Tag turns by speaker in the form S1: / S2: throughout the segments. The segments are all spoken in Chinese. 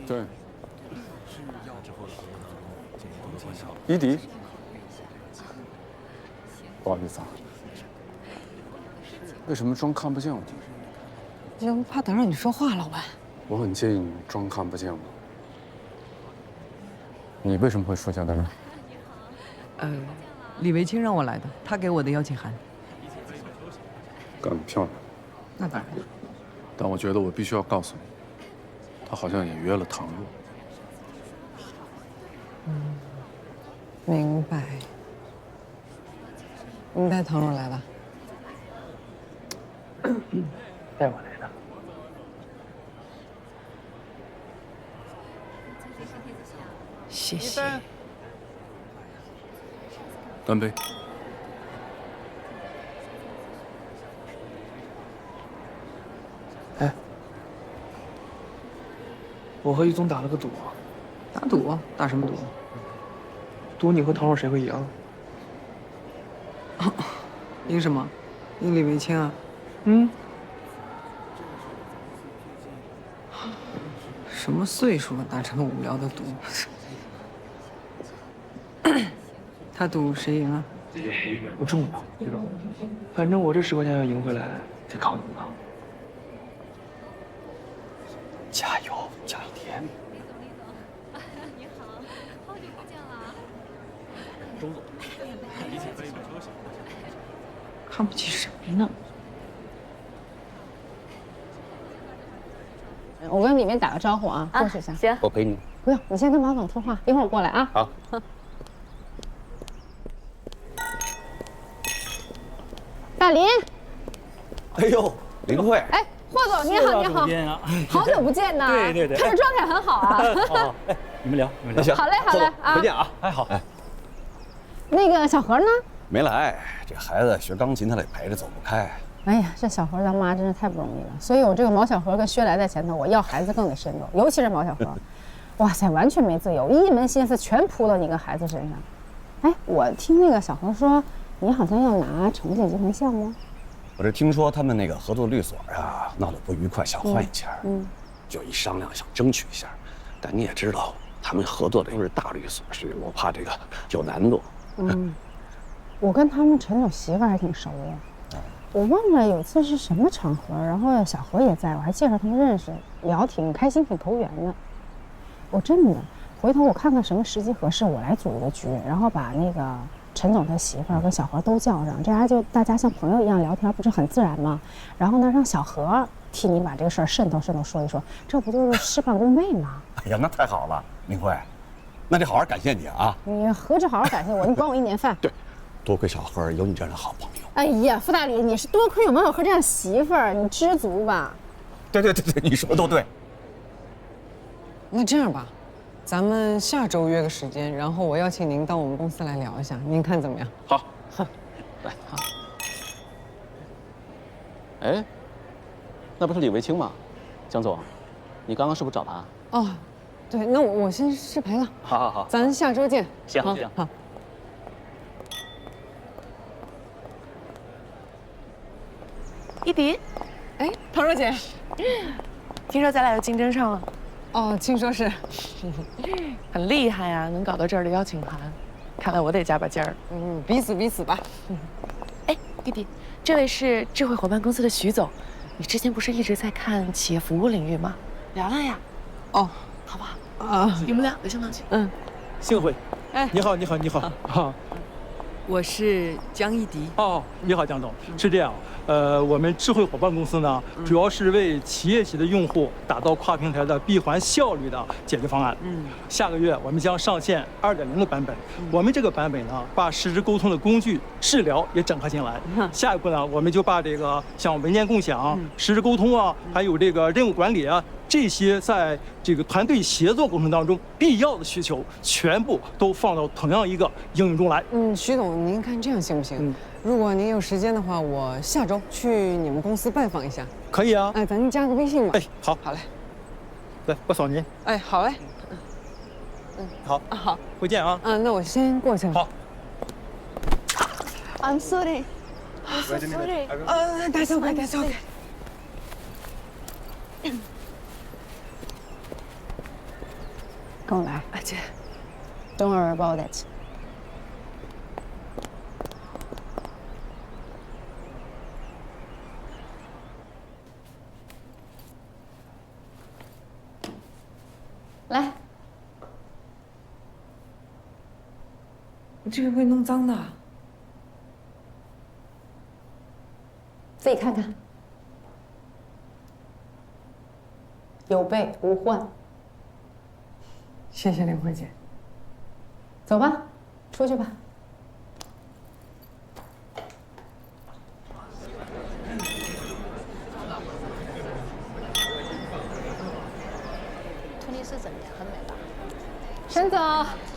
S1: 对。伊迪，不好意思啊。为什么装看不见我？
S2: 要不怕打扰你说话，老板。
S1: 我很介意你装看不见我。你为什么会出现在这儿？
S2: 李维清让我来的，他给我的邀请函。
S1: 干得漂亮。
S2: 那当然。
S1: 但我觉得我必须要告诉你，他好像也约了唐若。
S2: 明白。你带唐若来了？
S3: 带我来的。
S2: 谢谢。
S1: 干杯。
S3: 哎，我和于总打了个赌。
S2: 打赌？打什么赌？
S3: 赌你和唐若谁会赢？
S2: 赢什么？赢李维清啊？什么岁数了，打这么无聊的赌？他赌谁赢啊？
S3: 不重要，知道吗？反正我这10块钱要赢回来，得靠你了。加油，江一田！
S4: 你好，好久不见了。
S3: 钟总，一起飞一班车行。
S2: 看不起什么呢？
S5: 我跟里面打个招呼啊，过去一下。
S4: 行，
S6: 我陪你。
S5: 不用，你先跟马总说话，一会儿我过来啊。
S6: 好。
S5: 大林，
S6: 哎呦，林慧。
S5: 哎，霍总你好，你好，好久不见呐。
S6: 对对对，
S5: 看着状态很好啊。
S6: 好，哎，你们聊，你们聊。行，
S5: 好嘞，好嘞啊，
S6: 回见啊。
S3: 哎，好。哎，
S5: 那个小何呢？
S6: 没来，这孩子学钢琴，他得陪着，走不开。
S5: 哎呀，这小何当妈真是太不容易了。所以我这个毛小何跟薛来在前头，我要孩子更得慎重，尤其是毛小何，哇塞，完全没自由，一门心思全扑到你跟孩子身上。哎，我听那个小何说，你好像要拿城建集团项目。
S6: 我这听说他们那个合作律所呀闹得不愉快，想换一家，就一商量想争取一下，但你也知道，他们合作的都是大律所，所以我怕这个有难度。
S5: 我跟他们陈总媳妇还挺熟的。我忘了有次是什么场合，然后小何也在，我还介绍他们认识，聊挺开心，挺投缘的。我真的，回头我看看什么时机合适，我来组一个局，然后把那个陈总他媳妇儿跟小何都叫上，这样就大家像朋友一样聊天，不是很自然吗？然后呢，让小何替你把这个事儿渗透说一说，这不就是事半功倍吗？
S6: 哎呀，那太好了，明慧，那得好好感谢你啊！
S5: 你何止好好感谢我，你管我1年饭。
S6: 对，多亏小何有你这样的好朋友。
S5: 哎呀，傅大理，你是多亏有毛小何这样媳妇儿，你知足吧？
S6: 对，你说的都对。
S2: 那这样吧，咱们下周约个时间，然后我邀请您到我们公司来聊一下，您看怎么样？
S6: 好，
S2: 来，好。
S7: 哎，那不是李维清吗？江总，你刚刚是不是找他？
S2: 哦，对，那我先失陪了。
S7: 好，
S2: 咱下周见。
S7: 行。
S2: 好。
S4: 伊迪，
S2: 哎，唐若姐，
S4: 听说咱俩又竞争上了，
S2: 哦，听说是，
S4: 很厉害呀，能搞到这儿的邀请函，看来我得加把劲儿。
S2: 彼此吧。
S4: 哎，伊迪，这位是智慧伙伴公司的徐总，你之前不是一直在看企业服务领域吗？聊聊呀。
S2: 哦，
S4: 好不好？
S2: 啊，
S4: 你们俩有兴趣？
S3: 幸会。
S2: 哎，
S3: 你好。好。
S2: 我是江一迪。
S3: 哦，你好，江总。是这样，我们智慧伙伴公司呢，主要是为企业级的用户打造跨平台的闭环效率的解决方案。下个月我们将上线2.0的版本。我们这个版本呢，把实时沟通的工具治疗也整合进来。下一步呢，我们就把这个像文件共享、实时沟通啊，还有这个任务管理啊，这些在这个团队协作过程当中必要的需求，全部都放到同样一个应用中来。
S2: 徐总，您看这样行不行？如果您有时间的话，我下周去你们公司拜访一下。
S3: 可以啊。
S2: 哎，咱加个微信吧。
S3: 哎，好，
S2: 好嘞。
S3: 来，我扫您。
S2: 哎，好嘞。
S3: 好，
S2: 好，
S3: 回见啊。
S2: 那我先过去了。
S3: 好。
S4: I'm sorry. I'm so sorry.
S2: 大家 OK，大家 OK。
S4: Sorry.
S5: 跟我来。
S4: 啊，姐，
S5: Don't worry about it。来，
S2: 你这个会弄脏的。
S5: 自己看看，有备无患。
S2: 谢谢林慧姐。
S5: 走吧，出去吧。
S8: 突尼斯怎么样？很美吧？
S5: 沈总，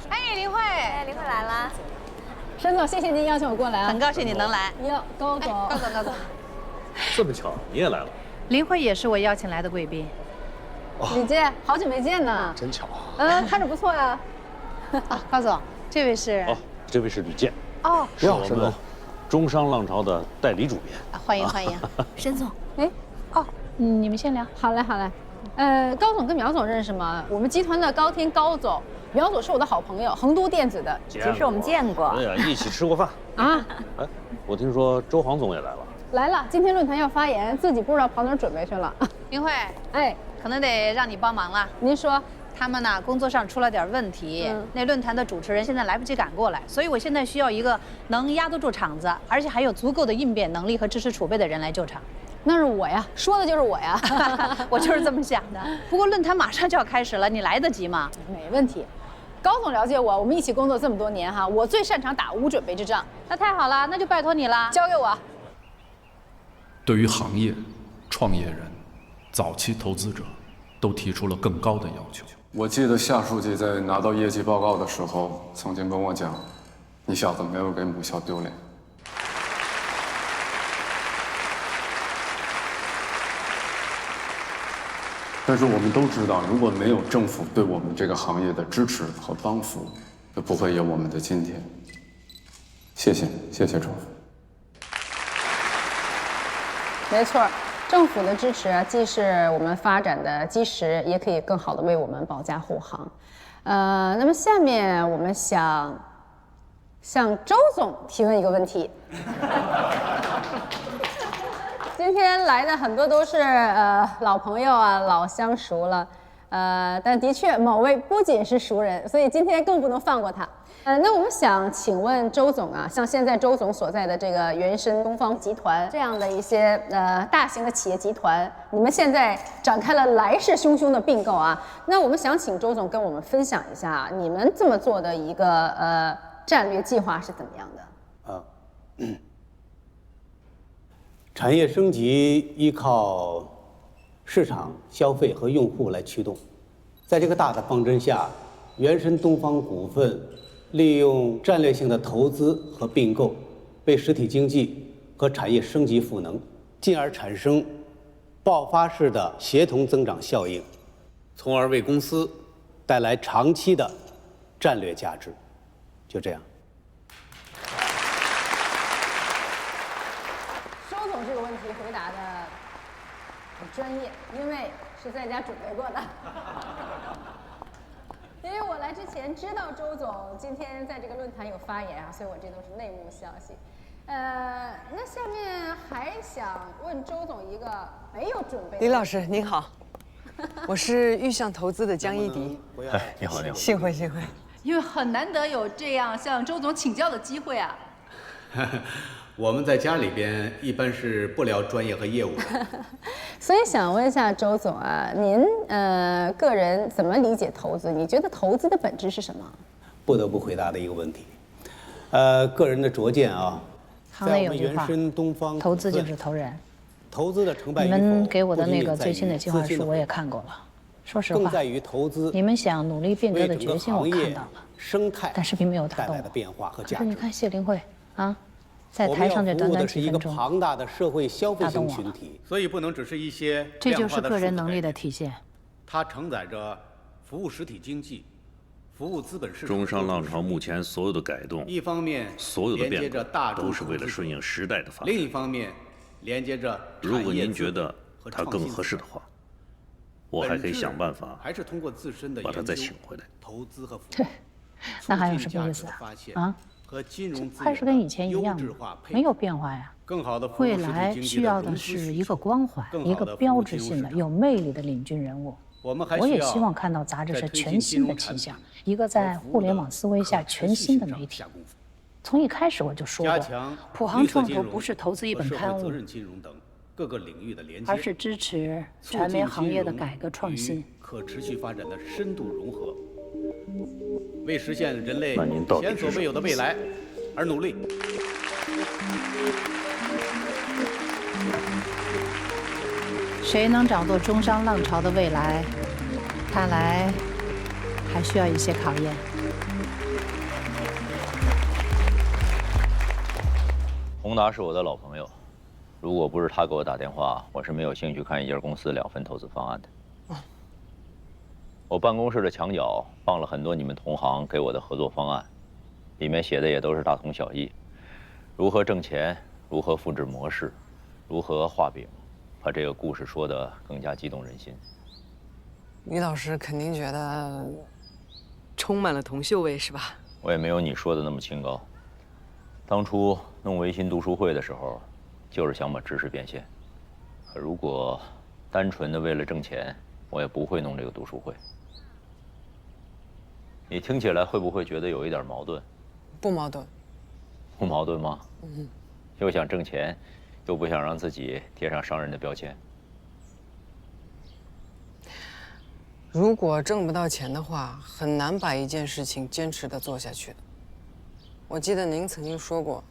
S8: 哎，林慧，哎，林慧来了，
S5: 沈总，谢谢您邀请我过来啊。
S8: 很高兴你能来。
S5: 哟，高总，
S8: 高总，高总，
S6: 这么巧，你也来了，
S8: 林慧也是我邀请来的贵宾。
S5: 李健，好久没见呢。
S6: 真巧。
S5: 看着不错呀。
S8: 啊，高总，这位是
S6: 哦，这位是吕健，
S8: 哦，
S6: 是我们中商浪潮的代理主编。
S8: 欢迎欢迎，沈总。
S5: 哎，
S8: 哦，你们先聊。
S5: 好嘞，好嘞。高总跟苗总认识吗？我们集团的高天高总，苗总是我的好朋友，恒都电子的。
S8: 其实我们见过。
S6: 对呀，一起吃过饭。
S5: 啊，
S6: 哎，我听说周航总也来了。
S5: 来了，今天论坛要发言，自己不知道跑哪儿准备去了。
S8: 林慧，
S5: 哎，
S8: 可能得让你帮忙了。
S5: 您说。
S8: 他们呢，工作上出了点问题，那论坛的主持人现在来不及赶过来，所以我现在需要一个能压得住场子，而且还有足够的应变能力和知识储备的人来救场。
S5: 那是我呀，说的就是我呀，
S8: 我就是这么想的。不过论坛马上就要开始了，你来得及吗？
S5: 没问题。高总了解我，我们一起工作这么多年哈，我最擅长打无准备之仗。
S8: 那太好了，那就拜托你了，
S5: 交给我。
S9: 对于行业、创业人、早期投资者，都提出了更高的要求。
S1: 我记得夏书记在拿到业绩报告的时候，曾经跟我讲：“你小子没有给母校丢脸。”但是我们都知道，如果没有政府对我们这个行业的支持和帮扶，就不会有我们的今天。谢谢，谢谢政府。
S5: 没错，政府的支持啊，既是我们发展的基石，也可以更好的为我们保驾护航。那么下面我们想向周总提问一个问题。今天来的很多都是老朋友啊，老相熟了。但的确某位不仅是熟人，所以今天更不能放过他。那我们想请问周总啊，像现在周总所在的这个原生东方集团这样的一些大型的企业集团，你们现在展开了来势汹汹的并购啊，那我们想请周总跟我们分享一下你们这么做的一个战略计划是怎么样的？
S10: 产业升级依靠市场、消费和用户来驱动，在这个大的方针下，原生东方股份利用战略性的投资和并购，为实体经济和产业升级赋能，进而产生爆发式的协同增长效应，从而为公司带来长期的战略价值。就这样。
S5: 周总这个问题回答的很专业，因为是在家准备过的。因为我来之前知道周总今天在这个论坛有发言啊，所以我这都是内幕消息。那下面还想问周总一个没有准备的。
S2: 李老师您好，我是玉象投资的江一迪。
S6: 哎，你好，你好，
S2: 幸会幸会。
S11: 因为很难得有这样向周总请教的机会啊。
S10: 我们在家里边一般是不聊专业和业务的。
S5: 所以想问一下周总啊，您个人怎么理解投资？你觉得投资的本质是什么？
S10: 不得不回答的一个问题。个人的拙见啊，
S8: 行内有句话，投资就是投人。
S10: 投资的成败与
S8: 你
S10: 否，
S8: 们给我的那个最新的计划书我也看过了。说实话，
S10: 更在于投资。
S8: 你们想努力变革的决心我看到了，
S10: 生态，
S8: 但是并没有打动我。可是你看谢林慧啊。在台上这短短几分钟，
S10: 庞大的社会消费型群体，所以不能只是一些。
S8: 这就是个人能力的体现。
S10: 它承载着服务实体经济、服务资本市场。
S12: 中商浪潮目前所有的改动，
S10: 一方面
S12: 所有的变革都是为了顺应时代的发展。
S10: 另一方面，连接着。
S12: 如果您觉得它更合适的话，我还可以想办法
S10: 还是通过自身的
S12: 把他再请回来。
S10: 投资和
S13: 对，那还有什么意思啊？
S10: 和金融
S13: 还是跟以前一样的，没有变化呀。
S10: 更好的
S13: 未来需要的是一个光环、一个标志性的、有魅力的领军人物。我也希望看到杂志社全新的气象，一个在互联网思维下全新的媒体。从一开始我就说过，普航创投不是投资一本刊物，
S10: 各个领域的连接，
S13: 而是支持传媒行业的改革创新、
S10: 可持续发展的深度融合，为实现人类前所未有的未来而努力。
S13: 谁能掌舵中商浪潮的未来，看来还需要一些考验。
S14: 宏达是我的老朋友。如果不是他给我打电话，我是没有兴趣看一家公司2份投资方案的。我办公室的墙角放了很多你们同行给我的合作方案，里面写的也都是大同小异，如何挣钱，如何复制模式，如何画饼，把这个故事说得更加激动人心。
S2: 李老师肯定觉得充满了铜臭味，是吧？
S14: 我也没有你说的那么清高。当初弄维新读书会的时候，就是想把知识变现。可如果单纯的为了挣钱，我也不会弄这个读书会。你听起来会不会觉得有一点矛盾？
S2: 不矛盾。
S14: 不矛盾吗？又想挣钱，又不想让自己贴上商人的标签。
S2: 如果挣不到钱的话，很难把一件事情坚持地做下去的。我记得您曾经说过，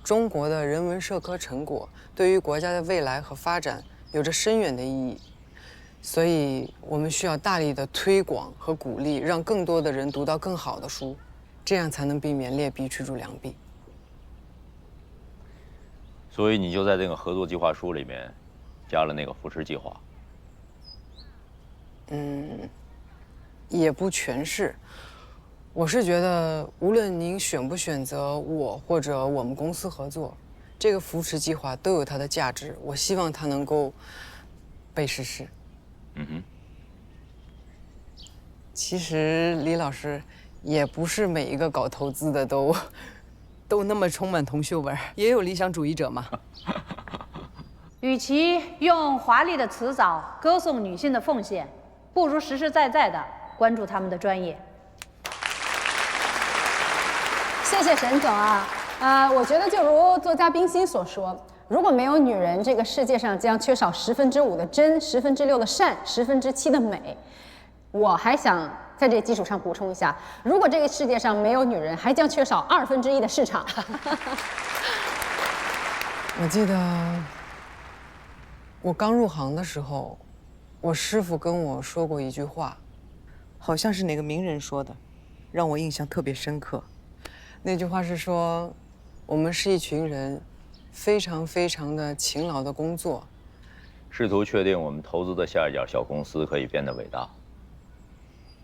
S2: 中国的人文社科成果对于国家的未来和发展有着深远的意义，所以我们需要大力的推广和鼓励，让更多的人读到更好的书，这样才能避免劣币驱逐良币。
S14: 所以你就在这个合作计划书里面加了那个扶持计划。
S2: 也不全是。我是觉得，无论您选不选择我或者我们公司合作，这个扶持计划都有它的价值。我希望它能够被实施。其实李老师，也不是每一个搞投资的都那么充满铜臭味儿，也有理想主义者嘛。
S8: 与其用华丽的辞藻歌颂女性的奉献，不如实实在在的关注她们的专业。
S5: 谢谢沈总啊，我觉得就如作家冰心所说，如果没有女人，这个世界上将缺少5%的真，6%的善，7%的美。我还想在这基础上补充一下，如果这个世界上没有女人，还将缺少1/2的市场。
S2: 我记得我刚入行的时候，我师傅跟我说过一句话，好像是哪个名人说的，让我印象特别深刻。那句话是说，我们是一群人，非常非常的勤劳的工作，
S14: 试图确定我们投资的下一家小公司可以变得伟大。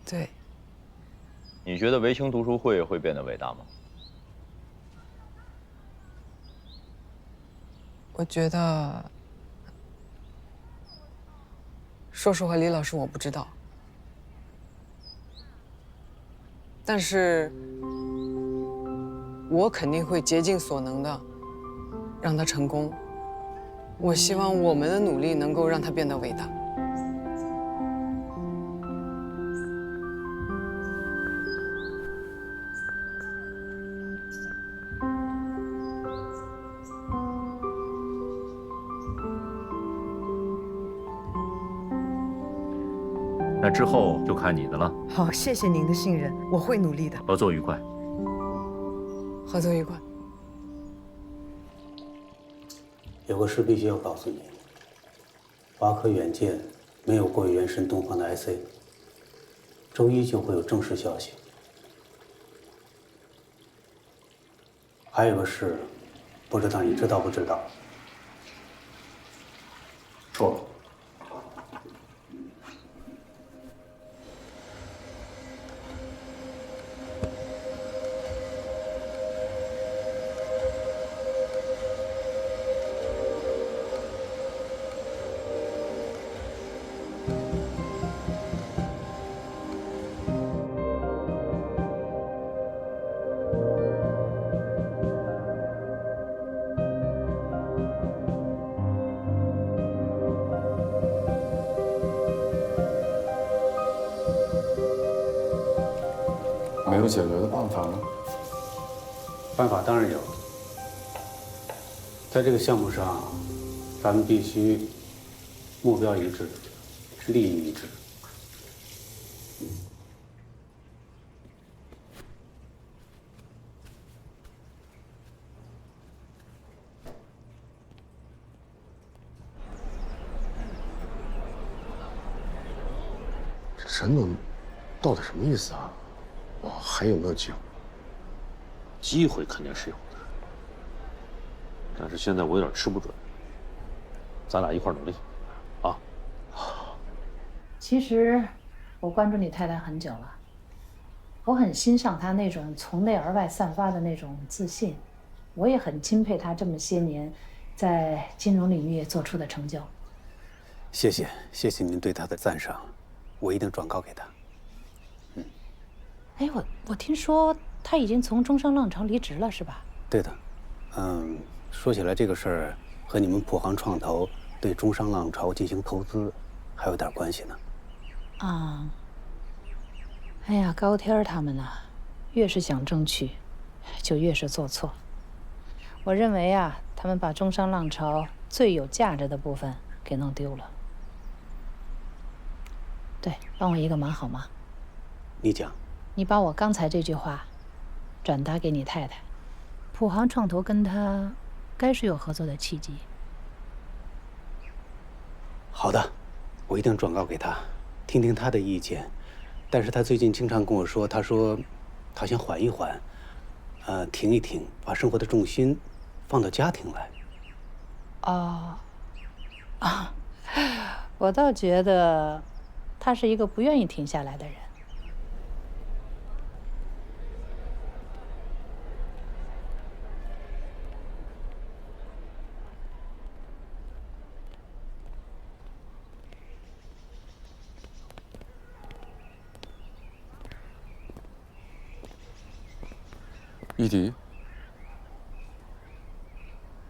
S2: 对。
S14: 你觉得维清读书会会变得伟大吗？
S2: 我觉得，说实话，李老师，我不知道。但是，我肯定会竭尽所能的让他成功。我希望我们的努力能够让他变得伟大。
S14: 那之后就看你的了。
S2: 好，谢谢您的信任，我会努力的。
S14: 合作愉快。
S2: 合作愉快。
S10: 有个事必须要告诉你，华科远见没有过原神东方的 IC， 周一就会有正式消息。还有个事，不知道你知道不知道？
S1: 说。有解决的办法吗？
S10: 办法当然有。在这个项目上，咱们必须目标一致，利益一致。
S15: 陈总到底什么意思啊？我还有没有机会？
S12: 机会肯定是有的，但是现在我有点吃不准。咱俩一块努力，啊！
S13: 其实我关注你太太很久了，我很欣赏她那种从内而外散发的那种自信，我也很钦佩她这么些年在金融领域做出的成就。
S10: 谢谢您对她的赞赏。我一定转告给他。
S13: 哎，我听说他已经从中商浪潮离职了，是吧？
S10: 对的，说起来这个事儿和你们普航创投对中商浪潮进行投资还有点关系呢。
S13: 啊，哎呀，高天他们呢，越是想争取，就越是做错。我认为啊，他们把中商浪潮最有价值的部分给弄丢了。对，帮我一个忙好吗？
S10: 你讲。
S13: 你把我刚才这句话转达给你太太。普航创投跟他该是有合作的契机。
S10: 好的，我一定转告给他，听听他的意见。但是他最近经常跟我说，他想缓一缓，停一停，把生活的重心放到家庭来。
S13: 我倒觉得他是一个不愿意停下来的人。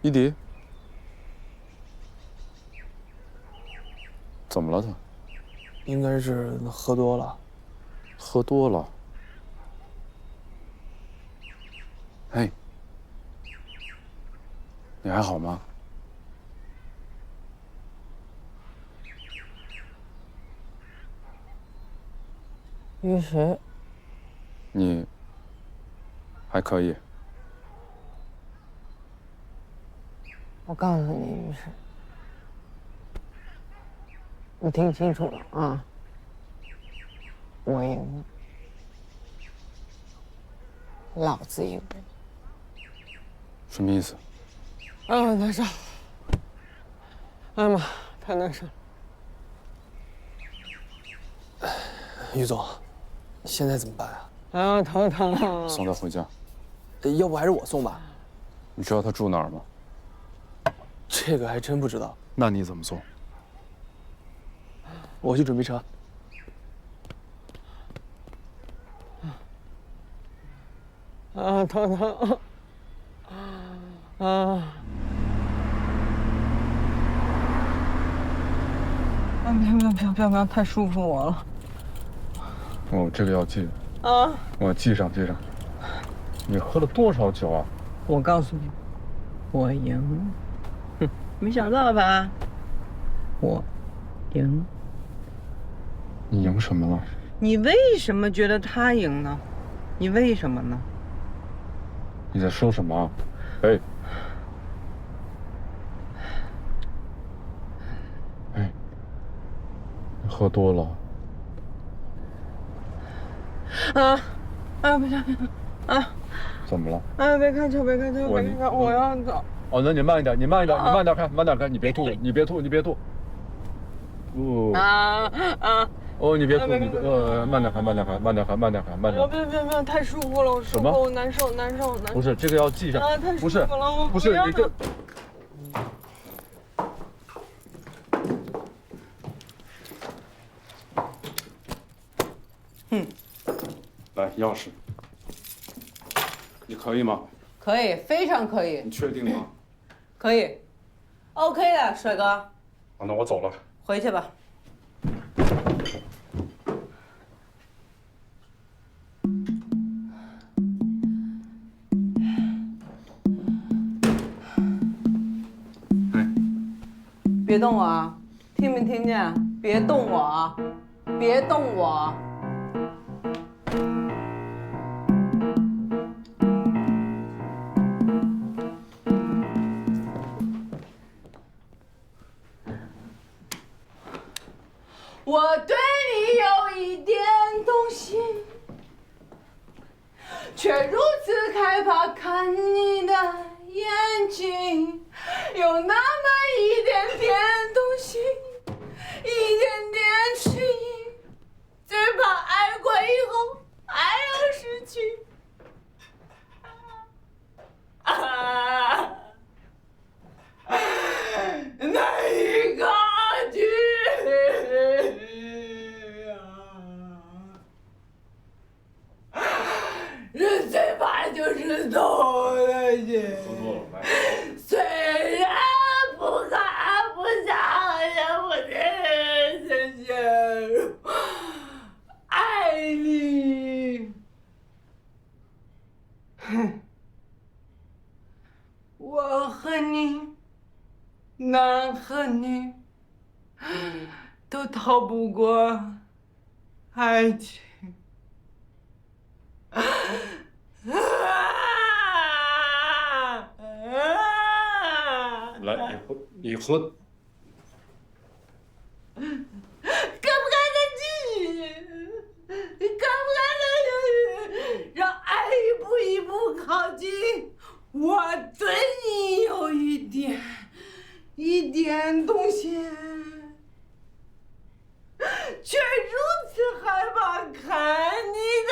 S1: 伊迪，怎么了他？
S16: 应该是喝多了。
S1: 喝多了。哎，你还好吗？
S2: 玉石，
S1: 你还可以。
S2: 我告诉你，玉石，你听清楚了啊！我赢了，老子赢了。
S1: 什么意思？
S2: 啊，难受！哎呀妈，太难受了！
S16: 于总，现在怎么办啊？
S2: 啊，头疼！
S1: 送他回家。
S16: 要不还是我送吧？
S1: 你知道他住哪儿吗？
S16: 这个还真不知道。
S1: 那你怎么送？
S16: 我去准备车。
S2: 啊，头疼！啊！别，太舒服我了。
S1: 哦，这个要记。
S2: 啊！
S1: 我记上。你喝了多少酒啊？
S2: 我告诉你，我赢。哼，没想到吧？我赢。
S1: 你赢什么了？
S2: 你为什么觉得他赢呢？你为什么呢？
S1: 你在说什么？哎，你喝多了。
S2: 不行啊！
S1: 怎么了？
S2: 别开车，我要走。
S1: 哦，那你慢一点，你慢点开，你别吐。哦，你别吐，慢点开。别，
S2: 太舒服了，我舒服，我难受。
S1: 不是，这个要记上。
S2: 太舒服了，
S1: 不是你这。来，钥匙。你可以吗？
S2: 可以，非常可以。
S1: 你确定吗？
S2: 可以 ，OK 的，帅哥。
S1: 好，那我走了。
S2: 回去吧。别动我啊！听没听见？别动我啊！别动我！
S11: 我对你有一点动心，却如此害怕看你的眼睛，有那么一点点动心，一点点迟疑，最怕爱过以后还要失去。难以抗拒。人最怕就是痛的心，虽然不看不想也不能陷入爱里。我和你，男和女，都逃不过爱情。
S12: 来，你喝。
S11: 敢不敢再继续？敢不敢再继续？让爱一步一步靠近。我对你有一点动心，却如此害怕看你的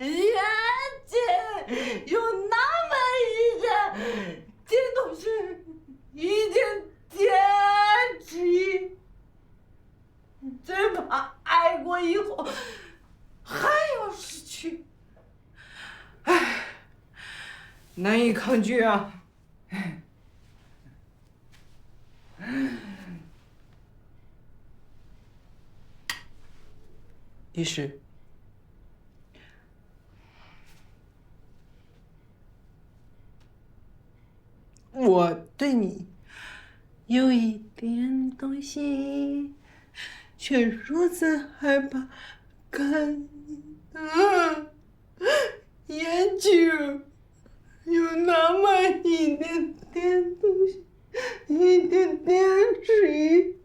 S11: 眼睛，有那么一点点动心，一点点迟疑，最怕爱过以后还要失去。唉，难以抗拒啊！于是，我对你有一点动心，却如此害怕看你的眼睛，有那么一点点动心，一点点迟疑，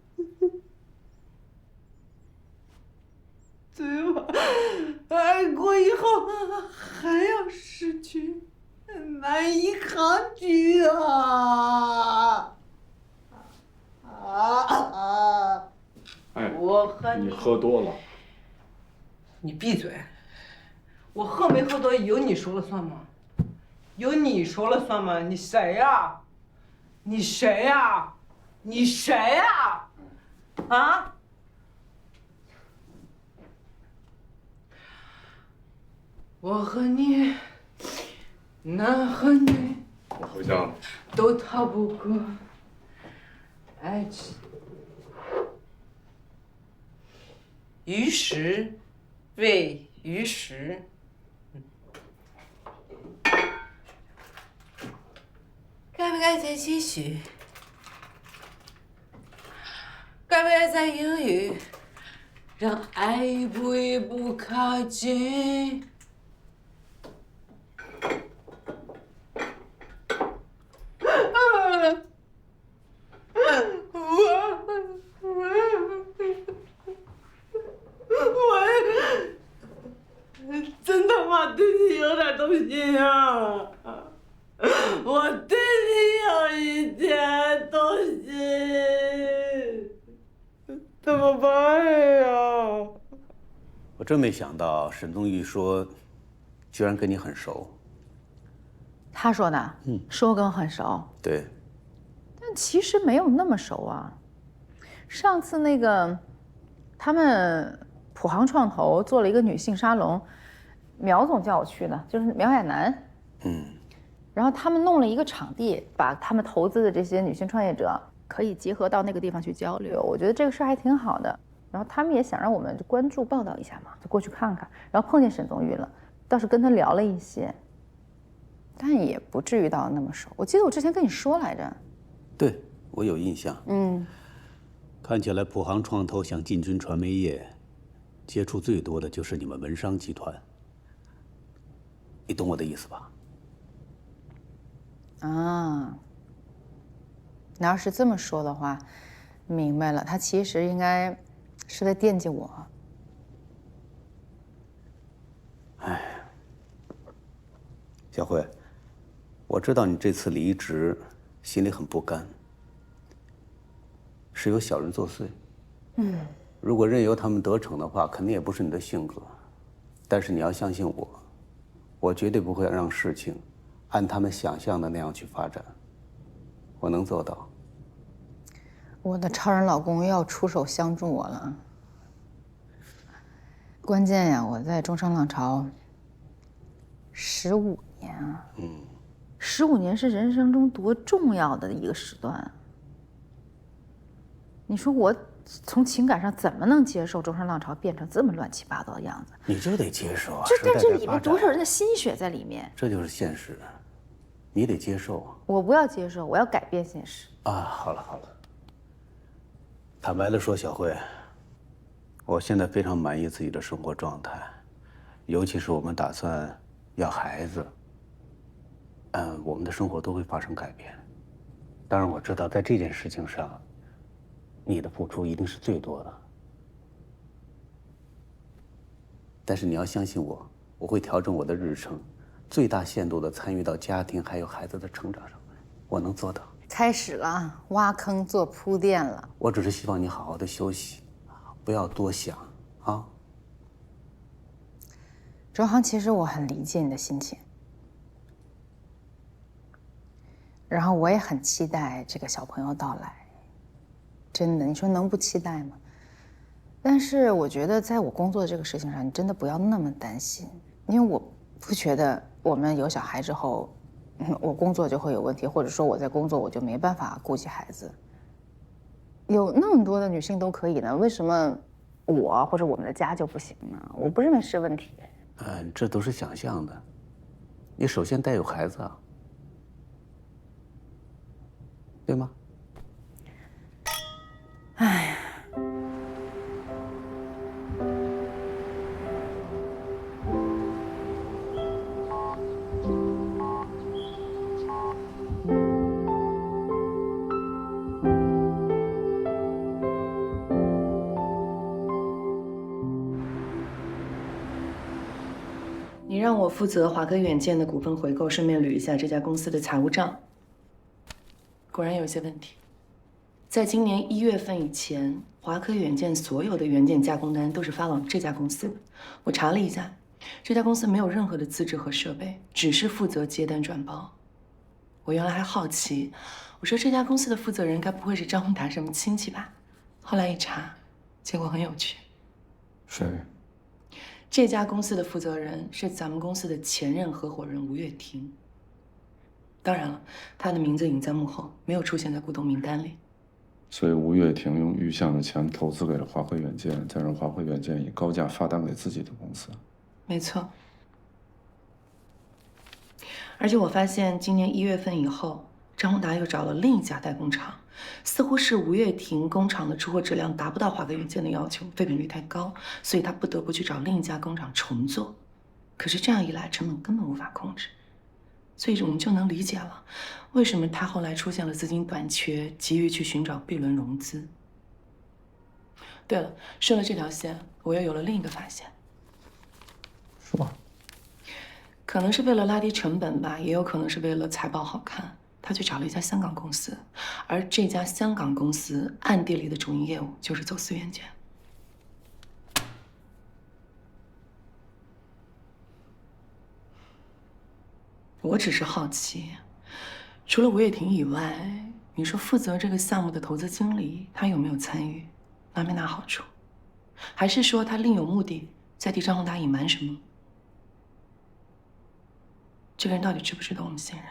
S11: 最怕爱过以后还要失去，难以抗拒啊！
S12: 哎，
S11: 我和
S12: 你喝多了。
S11: 你闭嘴！我喝没喝多有你说了算吗？有你说了算吗？你谁呀？你谁呀？你谁呀？啊？我和你，男和女，
S12: 我回家了。
S11: 都逃不过爱情。于时为于时。该不该再继续？该不该再犹豫？让爱一步一步靠近。我真他妈对你有点动心啊！我对你有一点动心，怎么办呀？
S10: 我真没想到沈宗玉说，居然跟你很熟。
S4: 他说的，说我跟我很熟，
S10: 对，
S4: 但其实没有那么熟啊。上次那个，他们普航创投做了一个女性沙龙，苗总叫我去的，就是苗亚楠。然后他们弄了一个场地，把他们投资的这些女性创业者可以结合到那个地方去交流。我觉得这个事儿还挺好的。然后他们也想让我们关注报道一下嘛，就过去看看。然后碰见沈宗玉了，倒是跟他聊了一些，但也不至于到那么熟。我记得我之前跟你说来着。
S10: 对，我有印象。看起来普航创投想进军传媒业，接触最多的就是你们文商集团。你懂我的意思吧？
S4: 啊，那要是这么说的话，明白了，他其实应该是在惦记我。
S10: 哎，小慧，我知道你这次离职，心里很不甘，是有小人作祟。如果任由他们得逞的话，肯定也不是你的性格。但是你要相信我，我绝对不会让事情按他们想象的那样去发展。我能做到。
S4: 我的超人老公要出手相助我了。关键呀，我在中商浪潮15年啊，15年是人生中多重要的一个时段啊。你说我从情感上怎么能接受中商浪潮变成这么乱七八糟的样子？
S10: 你就得接受啊！
S4: 但这里面多少人的心血在里面？
S10: 这就是现实，你得接受啊！
S4: 我不要接受，我要改变现实。
S10: 啊，好了好了。坦白的说，小慧，我现在非常满意自己的生活状态，尤其是我们打算要孩子，我们的生活都会发生改变。当然，我知道在这件事情上，你的付出一定是最多的。但是你要相信我，我会调整我的日程，最大限度地参与到家庭还有孩子的成长上来，我能做到。
S4: 开始了，挖坑做铺垫了。
S10: 我只是希望你好好的休息，不要多想啊。
S4: 周航，其实我很理解你的心情，然后我也很期待这个小朋友到来。真的，你说能不期待吗？但是我觉得，在我工作这个事情上，你真的不要那么担心，因为我不觉得我们有小孩之后，我工作就会有问题，或者说我在工作我就没办法顾及孩子。有那么多的女性都可以呢，为什么我或者我们的家就不行呢？我不认为是问题。
S10: 这都是想象的。你首先得有孩子啊，对吗？
S4: 哎呀。
S17: 你让我负责华科远见的股份回购，顺便捋一下这家公司的财务账。果然有些问题。在今年1月份以前，华科远见所有的元件加工单都是发往这家公司的。我查了一下，这家公司没有任何的资质和设备，只是负责接单转包。我原来还好奇，我说这家公司的负责人该不会是张宏达什么亲戚吧？后来一查，结果很有趣。
S1: 谁？
S17: 这家公司的负责人是咱们公司的前任合伙人吴月婷。当然了，他的名字隐在幕后，没有出现在股东名单里。
S1: 所以吴月婷用预项的钱投资给了华科远见，再让华科远见以高价发单给自己的公司。
S17: 没错。而且我发现今年1月份以后，张宏达又找了另一家代工厂，似乎是吴月婷工厂的出货质量达不到华科远见的要求，废品率太高，所以他不得不去找另一家工厂重做。可是这样一来，成本根本无法控制。所以我们就能理解了，为什么他后来出现了资金短缺，急于去寻找 B 轮融资。对了，顺了这条线，我又有了另一个发现。
S1: 是吧？
S17: 可能是为了拉低成本吧，也有可能是为了财报好看，他去找了一家香港公司，而这家香港公司暗地里的主营业务就是走私元件。我只是好奇，除了吴月婷以外，你说负责这个项目的投资经理，他有没有参与？拿没拿好处？还是说他另有目的，在替张宏达隐瞒什么？这个人到底值不值得我们信任？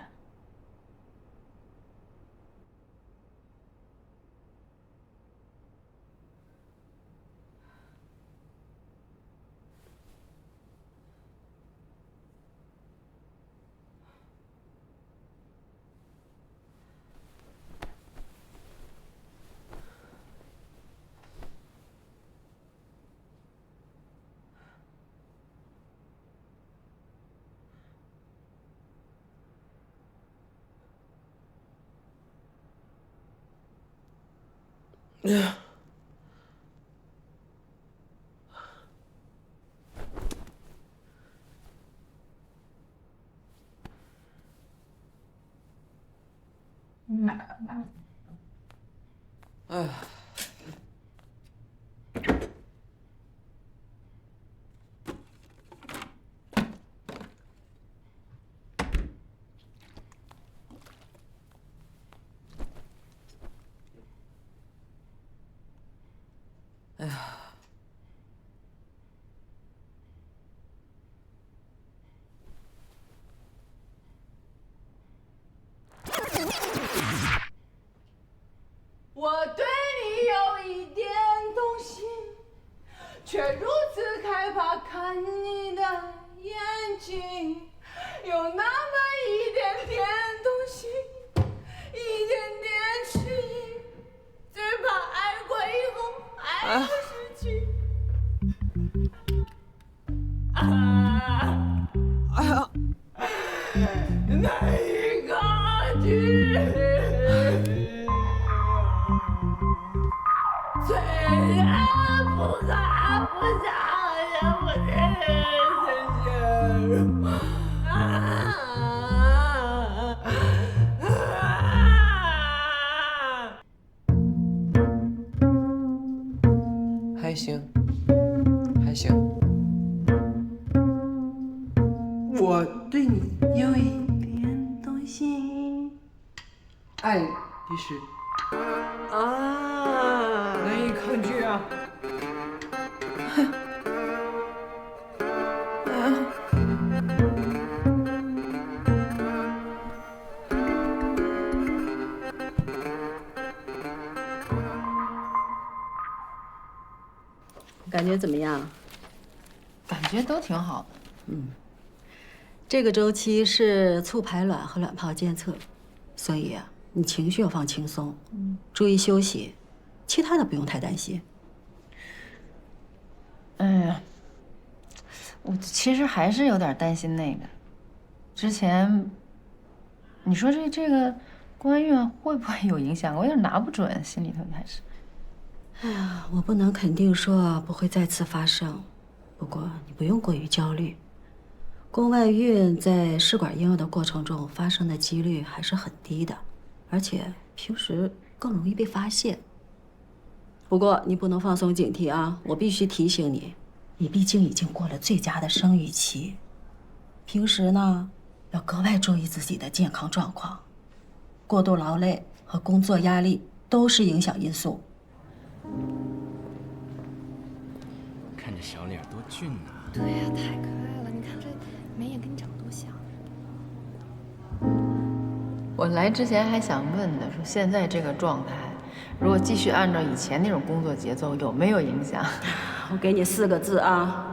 S2: 哎。哎呀，
S11: 我对你有一点动心，却如此害怕看你的眼睛，有那么一点点动心，一点点迟疑，最怕爱过以后爱的失去。
S2: 哎呀，
S11: 难以抗拒。虽然不敢不想也不忍
S2: 还行，还行。
S11: 我对你有一点动心，爱于是
S2: 难以抗拒啊！
S18: 感觉怎么样？
S4: 感觉都挺好的。
S18: 这个周期是促排卵和卵泡监测，所以啊，你情绪要放轻松，注意休息，其他的不用太担心。
S4: 哎呀，我其实还是有点担心那个，之前你说这个宫外孕会不会有影响？我有点拿不准，心里头还是。
S18: 哎呀，我不能肯定说不会再次发生，不过你不用过于焦虑。宫外孕在试管婴儿的过程中发生的几率还是很低的，而且平时更容易被发现。不过你不能放松警惕啊！我必须提醒你，你毕竟已经过了最佳的生育期，平时呢要格外注意自己的健康状况。过度劳累和工作压力都是影响因素。
S19: 看这小脸多俊呐！
S20: 对呀，太可爱了！你看这眉眼跟你长得多像。
S4: 我来之前还想问的，说现在这个状态，如果继续按照以前那种工作节奏，有没有影响？
S18: 我给你4个字啊，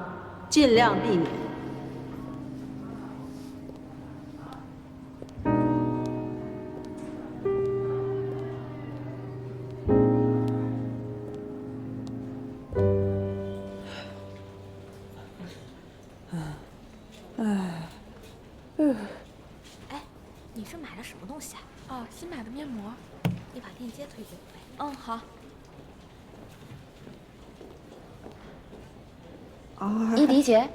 S18: 尽量避免。
S20: 哎，你是买了什么东西啊？哦，新买的面膜。你把链接推给我呗。嗯，好。依迪姐，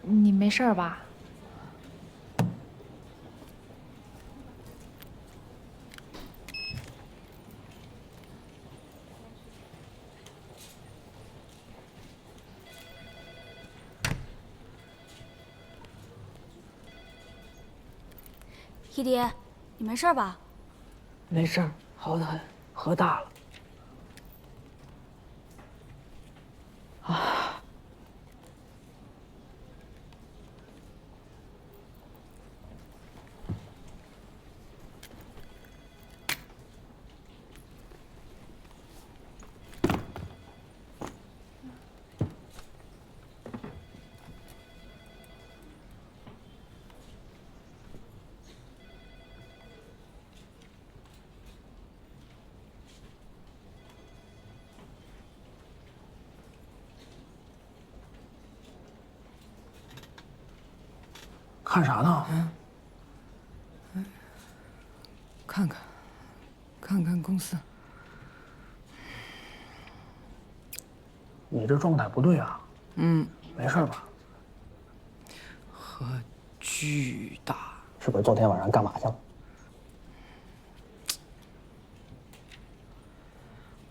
S20: 你没事吧？依迪，你没事吧？
S2: 没事儿，好得很，喝大了。看啥呢？看看公司。
S21: 你这状态不对啊。没事吧？
S2: 和巨大。
S21: 是不是昨天晚上干嘛去了？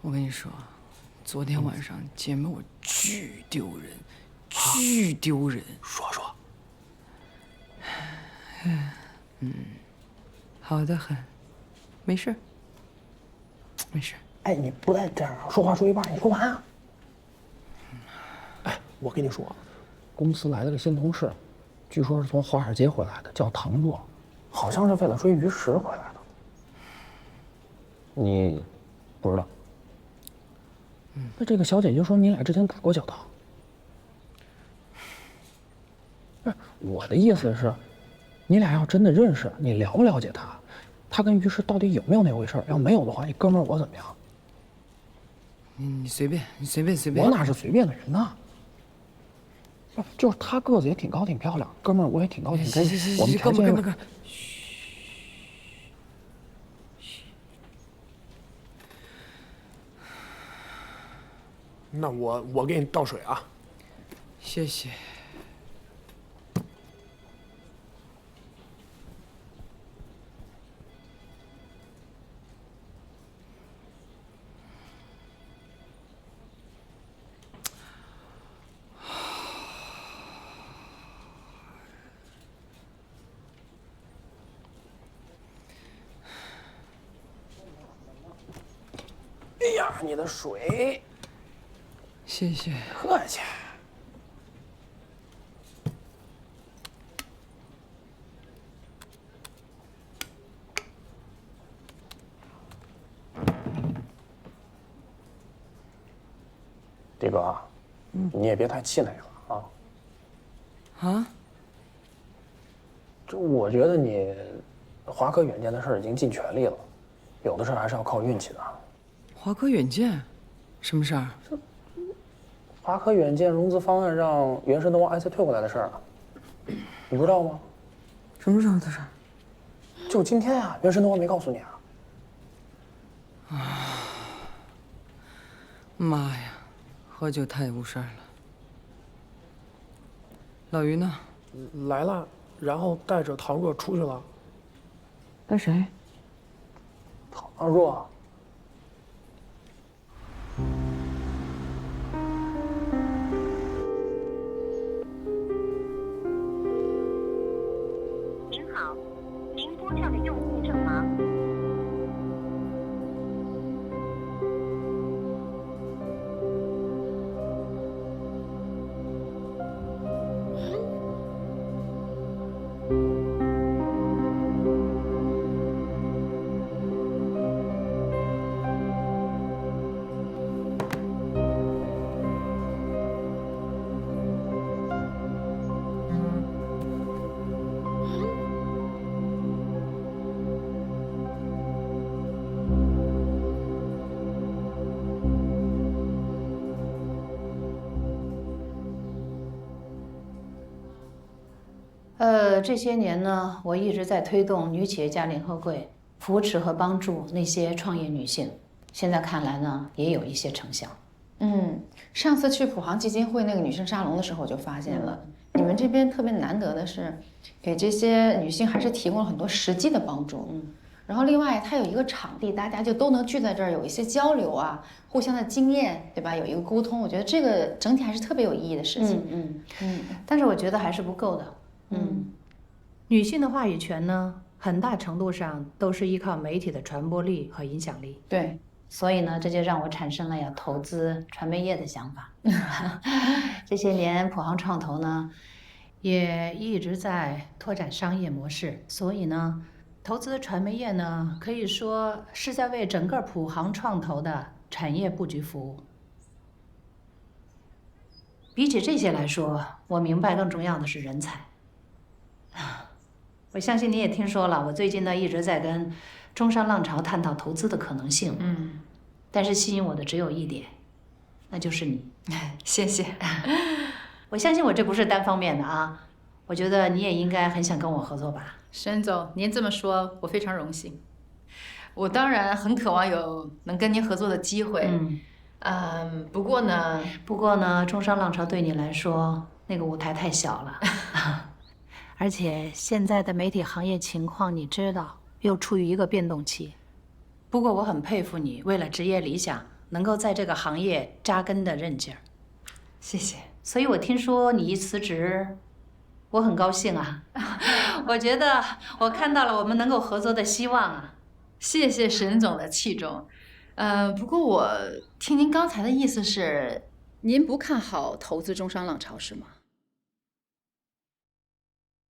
S2: 我跟你说，昨天晚上见面我巨丢人，巨丢人。
S21: 说说。
S2: 好的很，没事，没事。
S21: 哎，你不带这样，说话说一半，你说完啊。哎，我跟你说，公司来了个新同事，据说是从华尔街回来的，叫唐若，好像是为了追于石回来的。你不知道？那这个小姐姐说你俩之前打过交道。不是，我的意思是，你俩要真的认识，你了不了解他？他跟于石到底有没有那回事？要没有的话，你哥们儿我怎么样？
S2: 你随便，你随便随便。
S21: 我哪是随便的人呢？不，就是他个子也挺高挺漂亮，哥们儿我也挺高挺真。我们条件。嘘。那我给你倒水啊。
S2: 谢谢。
S21: 哎呀，你的水。
S2: 谢谢。
S21: 客气。迪哥，你也别太气馁了啊。
S2: 啊？
S21: 这我觉得你华科远见的事儿已经尽全力了，有的事儿还是要靠运气的。
S2: 华科远见，什么事儿？
S21: 华科远见融资方案让原神东 IC 退回来的事儿，你不知道吗？
S2: 什么时候的事儿？
S21: 就今天啊，原神东没告诉你啊。
S2: 妈呀，喝酒太误事儿了。老于呢？
S21: 来了，然后带着唐若出去了。
S2: 带谁？
S21: 唐若。
S22: 您好，您拨叫的用户正忙。
S13: 这些年呢，我一直在推动女企业家联合会，扶持和帮助那些创业女性。现在看来呢，也有一些成效。
S4: 上次去普航基金会那个女生沙龙的时候，我就发现了，你们这边特别难得的是，给这些女性还是提供了很多实际的帮助。然后另外，它有一个场地，大家就都能聚在这儿，有一些交流啊，互相的经验，对吧？有一个沟通，我觉得这个整体还是特别有意义的事情。
S13: 但是我觉得还是不够的。女性的话语权呢，很大程度上都是依靠媒体的传播力和影响力。
S4: 对，
S13: 所以呢，这就让我产生了要投资传媒业的想法。这些年，普航创投呢，也一直在拓展商业模式，所以呢，投资传媒业呢，可以说是在为整个普航创投的产业布局服务。比起这些来说，我明白更重要的是人才。我相信你也听说了，我最近呢一直在跟中商浪潮探讨投资的可能性。但是吸引我的只有一点，那就是你。
S4: 谢谢。
S13: 我相信我这不是单方面的啊，我觉得你也应该很想跟我合作吧。
S4: 沈总，您这么说，我非常荣幸。我当然很渴望有能跟您合作的机会。
S17: 不过呢，中商浪潮对你来说那个舞台太小了，
S13: 而且现在的媒体行业情况你知道，又处于一个变动期。
S17: 不过我很佩服你为了职业理想能够在这个行业扎根的韧劲儿。谢谢。所以我听说你一辞职，我很高兴啊。我觉得我看到了我们能够合作的希望啊。谢谢沈总的器重。不过我听您刚才的意思是，您不看好投资中商浪潮是吗？